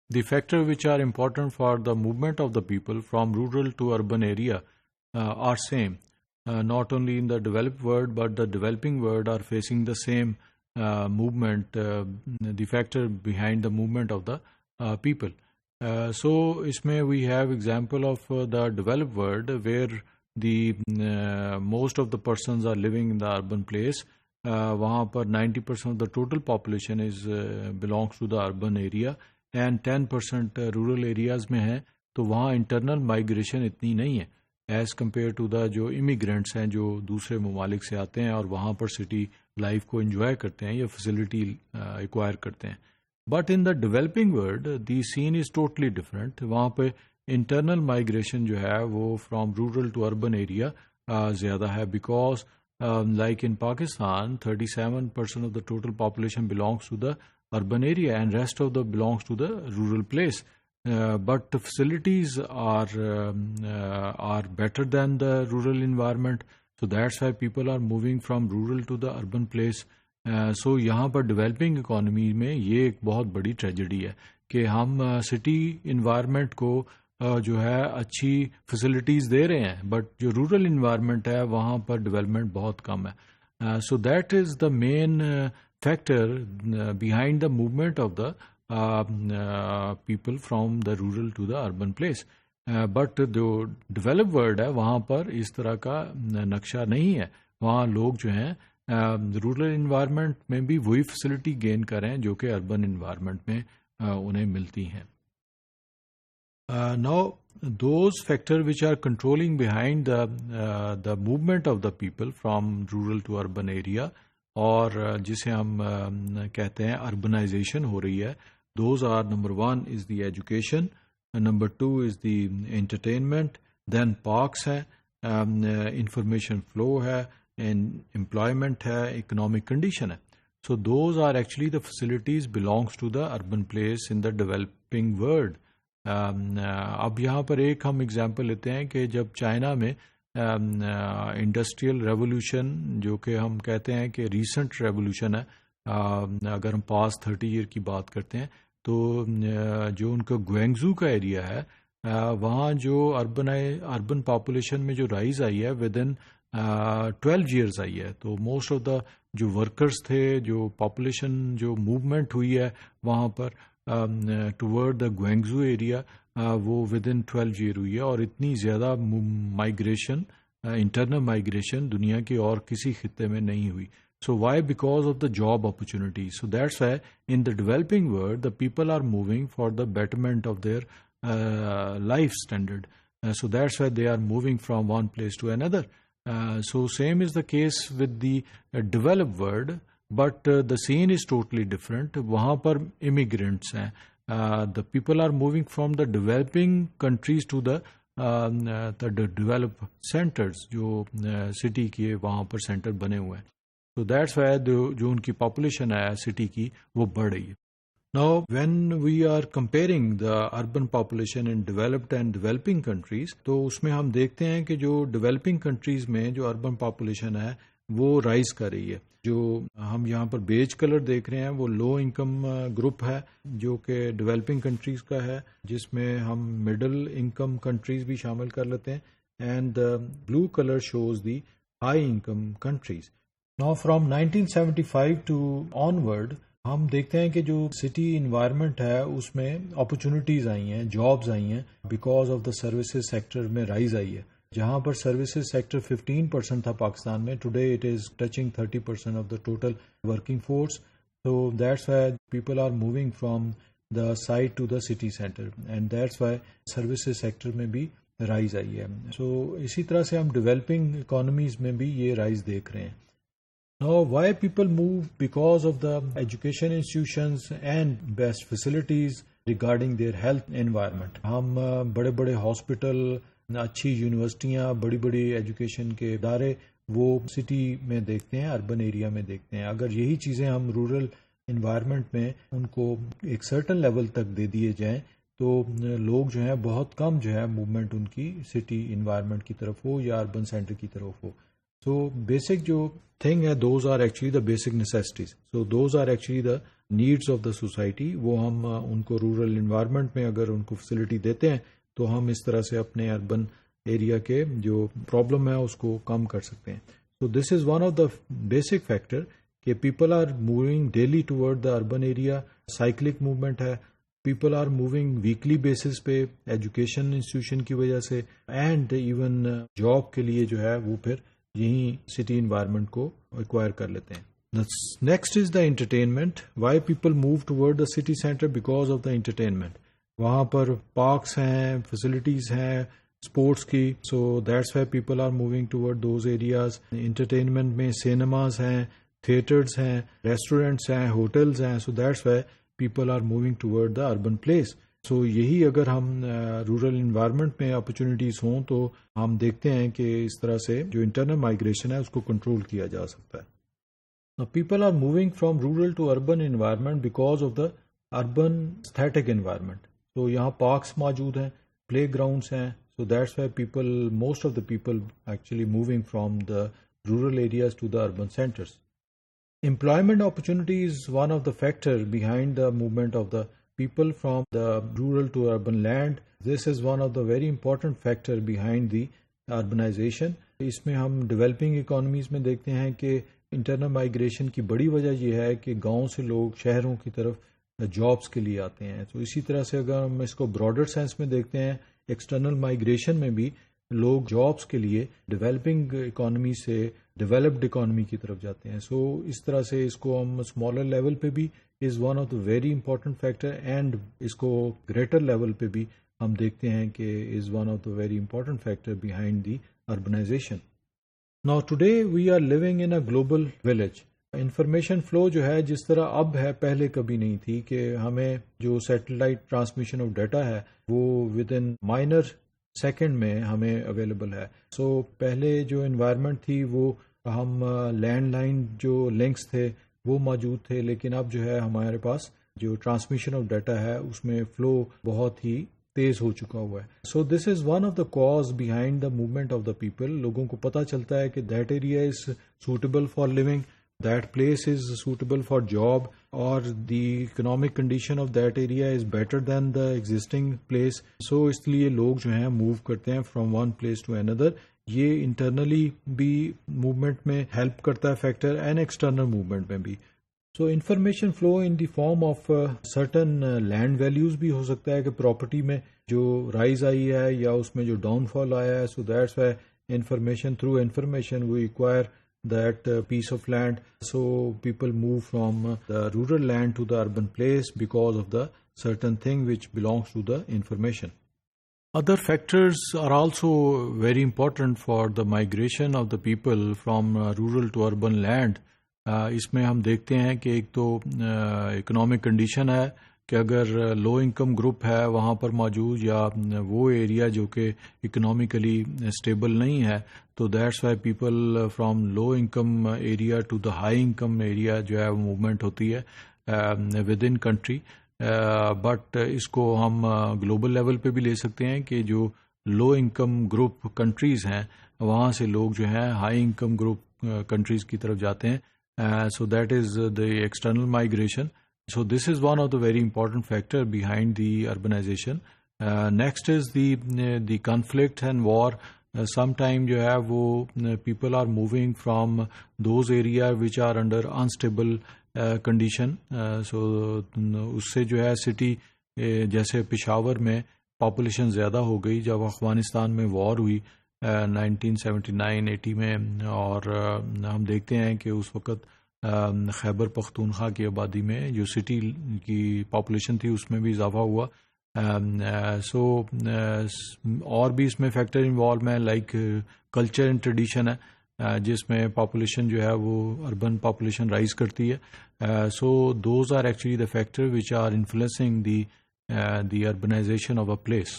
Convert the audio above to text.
the factors which are important for the movement of the people from rural to urban area are same. Not only in the developed world, but the developing world are facing the same movement, the factor behind the movement of the people. So, isme we have example of the developed world where the most of the persons are living in the urban place. وہاں پر 90% of the total population is belongs to the urban area and 10% rural areas میں ہیں. تو وہاں internal migration اتنی نہیں ہے as compare to the جو immigrants ہیں جو دوسرے ممالک سے آتے ہیں اور وہاں پر سٹی لائف کو انجوائے کرتے ہیں یا فیسلٹی ایکوائر کرتے ہیں. But in the developing world the scene is totally different. وہاں پہ انٹرنل مائگریشن جو ہے وہ from rural to urban area زیادہ ہے because like in Pakistan, 37% of the total population belongs to the urban area and rest of the belongs to the rural place. But the facilities are better than the rural environment. So that's why people are moving from rural to the urban place. So یہاں پر developing economy میں یہ ایک بہت بڑی tragedy ہے کہ ہم city environment کو جو ہے اچھی فیسلٹیز دے رہے ہیں بٹ جو رورل انوائرمنٹ ہے وہاں پر ڈیولپمنٹ بہت کم ہے. So that is the main factor behind the movement of the people from the rural to the urban place. But جو ڈیولپ ورلڈ ہے وہاں پر اس طرح کا نقشہ نہیں ہے. وہاں لوگ جو ہیں رورل انوائرمنٹ میں بھی وہی فیسلٹی گین کریں جو کہ اربن انوائرمنٹ میں انہیں ملتی ہیں. Now, those factors which are controlling behind the movement of the people from rural to urban area اور جسے ہم کہتے ہیں urbanization ہو رہی ہے, those are number 1 is the education, number 2 is the entertainment, then parks ہے, information flow ہے, and employment ہے, economic condition ہے. So those are actually the facilities belongs to the urban place in the developing world. اب یہاں پر ایک ہم example لیتے ہیں کہ جب چائنا میں انڈسٹریل ریولوشن جو کہ ہم کہتے ہیں کہ ریسنٹ ریولوشن ہے, اگر ہم پاس 30 ایئر کی بات کرتے ہیں تو جو ان کا گوینگزو کا ایریا ہے وہاں جو اربن پاپولیشن میں جو رائز آئی ہے ود ان 12 ایئرز آئی ہے. تو موسٹ آف دا جو ورکرز تھے, جو پاپولیشن جو موومنٹ ہوئی ہے وہاں پر ٹورڈ دا گوینگزو ایریا وہ ود ان 12 ایئر ہوئی ہے اور اتنی زیادہ مائگریشن انٹرنل مائگریشن دنیا کے اور کسی خطے میں نہیں ہوئی. So why because of the job opportunity. So that's why in the developing world the people are moving for the betterment of their life standard. So that's why they are moving from one place to اندر. So same is the case with the developed world but the scene is totally different. وہاں پر immigrants ہیں. The people are moving from the developing countries to the develop centres جو city کے وہاں پر centre بنے ہوئے ہیں. تو دیٹس وائی جو ان کی پاپولیشن ہے سٹی کی وہ بڑھ رہی ہے. Now, when we are comparing the urban population in developed and developing countries, تو اس میں ہم دیکھتے ہیں کہ جو ڈیولپنگ کنٹریز میں جو اربن پاپولیشن ہے وہ رائز کر رہی ہے. جو ہم یہاں پر بیج کلر دیکھ رہے ہیں وہ لو انکم گروپ ہے جو کہ ڈیولپنگ کنٹریز کا ہے, جس میں ہم مڈل انکم کنٹریز بھی شامل کر لیتے ہیں, and blue colour shows the high income countries. Now, from 1975 to onward, ہم دیکھتے ہیں کہ جو سٹی انوائرمنٹ ہے اس میں اپرچونٹیز آئی ہیں, جابز آئی ہیں because of the services sector میں رائز آئی ہے. جہاں پر سروسز سیکٹر 15% تھا پاکستان میں, today it is touching 30% of the total working force. So that's why people are moving from the site to the city center, and that's why services sector میں بھی rise آئی ہے. So اسی طرح سے ہم developing economies میں بھی یہ رائز دیکھ رہے ہیں. Now, why people move? Because of the education institutions and best facilities regarding their health environment. ہم بڑے بڑے ہاسپٹل, اچھی یونیورسٹیاں, بڑی بڑی ایجوکیشن کے ادارے وہ سٹی میں دیکھتے ہیں, اربن ایریا میں دیکھتے ہیں. اگر یہی چیزیں ہم رورل انوائرمنٹ میں ان کو ایک سرٹن لیول تک دے دیے جائیں تو لوگ جو ہیں بہت کم جو ہے موومنٹ ان کی سٹی انوائرمنٹ کی طرف ہو یا اربن سینٹر کی طرف ہو. So basic جو thing ہے, those are actually the basic necessities. So those are actually the needs of the society وہ ہم ان کو رورل انوائرمنٹ میں اگر ان کو فیسلٹی دیتے ہیں تو ہم اس طرح سے اپنے اربن ایریا کے جو پرابلم ہے اس کو کم کر سکتے ہیں. So this is one of the basic factor کہ people are moving daily toward the urban area, cyclic movement ہے, people are moving weekly basis پہ ایجوکیشن انسٹیٹیوشن کی وجہ سے اینڈ ایون جاب کے لیے جو ہے وہ پھر یہیں سٹی انوائرمنٹ کو ایکوائر کر لیتے ہیں. Next is the entertainment. Why people move toward the city centre? Because of the entertainment. وہاں پر پارکس ہیں، فیسلٹیز ہیں اسپورٹس کی، so that's why people are moving toward those areas. Entertainment میں سینماز ہیں، تھیٹرز ہیں، ریسٹورینٹس ہیں، hotels ہیں، so that's why people are moving toward the urban place. So یہی اگر ہم رورل انوائرمنٹ میں اپرچونیٹیز ہوں تو ہم دیکھتے ہیں کہ اس طرح سے جو انٹرنل مائگریشن ہے اس کو کنٹرول کیا جا سکتا ہے. People are moving from rural to urban environment because of the urban aesthetic environment. تو یہاں پارکس موجود ہیں، پلے گراؤنڈس ہیں، so that's why people most of the people actually moving from the rural areas to the urban centres. Employment opportunity is one of the factors behind the movement of the people from the rural to urban land. This is one of the very important factor behind the urbanization. اس میں ہم developing economies میں دیکھتے ہیں کہ internal migration کی بڑی وجہ یہ ہے کہ گاؤں سے لوگ شہروں کی طرف جابس کے لیے آتے ہیں. تو اسی طرح سے اگر ہم اس کو براڈر سینس میں دیکھتے ہیں ایکسٹرنل مائگریشن میں بھی لوگ جابس کے لیے ڈیولپنگ اکانومی سے ڈیولپڈ اکانومی کی طرف جاتے ہیں. سو اس طرح سے اس کو ہم اسمالر لیول پہ بھی is one of the very important factor and اس کو گریٹر لیول پہ بھی ہم دیکھتے ہیں کہ is one of the very important factor behind the urbanization. Now today we are living in a global village. Information flow جو ہے جس طرح اب ہے پہلے کبھی نہیں تھی کہ ہمیں جو سیٹلائٹ ٹرانسمیشن آف ڈیٹا ہے وہ ود ان مائنر سیکنڈ میں ہمیں اویلیبل ہے. سو پہلے جو انوائرمنٹ تھی وہ ہم لینڈ لائن جو لنکس تھے وہ موجود تھے، لیکن اب جو ہے ہمارے پاس جو ٹرانسمیشن آف ڈیٹا ہے اس میں فلو بہت ہی تیز ہو چکا ہوا ہے. So this is one of the cause behind the movement of the people. لوگوں کو پتہ چلتا ہے کہ that area is suitable for living, that place is suitable for job, or the economic condition of that area is better than the existing place. So اس لیے لوگ جو ہیں موو کرتے ہیں from one place to another. یہ internally بھی movement میں help کرتا ہے فیکٹر اینڈ ایکسٹرنل موومنٹ میں بھی. So information flow in the form of certain land values بھی ہو سکتا ہے کہ پراپرٹی میں جو رائز آئی ہے یا اس میں جو ڈاؤن فال آیا ہے. So that's why information through information we acquire that piece of land. So people move from the rural land to the urban place because of the certain thing which belongs to the information. Other factors are also very important for the migration of the people from rural to urban land. اس میں ہم دیکھتے ہیں کہ ایک تو economic condition ہے کہ اگر لو انکم گروپ ہے وہاں پر موجود یا وہ ایریا جو کہ اکنامیکلی اسٹیبل نہیں ہے تو that's why people from low income area to the high income area جو ہے موومنٹ ہوتی ہے ود ان کنٹری. بٹ اس کو ہم گلوبل لیول پہ بھی لے سکتے ہیں کہ جو لو انکم گروپ کنٹریز ہیں وہاں سے لوگ جو ہیں ہائی انکم گروپ کنٹریز کی طرف جاتے ہیں. سو that is the external migration. So this is one of the very important factor behind the urbanization. Next is the conflict and war. Sometime جو ہے وہ people are moving from those areas which are under unstable condition. So اس سے جو ہے city جیسے پشاور میں population زیادہ ہو گئی جب افغانستان میں وار ہوئی 1979-80 میں، اور ہم دیکھتے ہیں کہ اس وقت خیبر پختونخوا کی آبادی میں جو سٹی کی پاپولیشن تھی اس میں بھی اضافہ ہوا. سو اور بھی اس میں فیکٹر انوالو ہیں لائک کلچر اینڈ ٹریڈیشن ہے جس میں پاپولیشن جو ہے وہ اربن پاپولیشن رائز کرتی ہے. So those are actually the factor which are influencing the urbanisation of a place.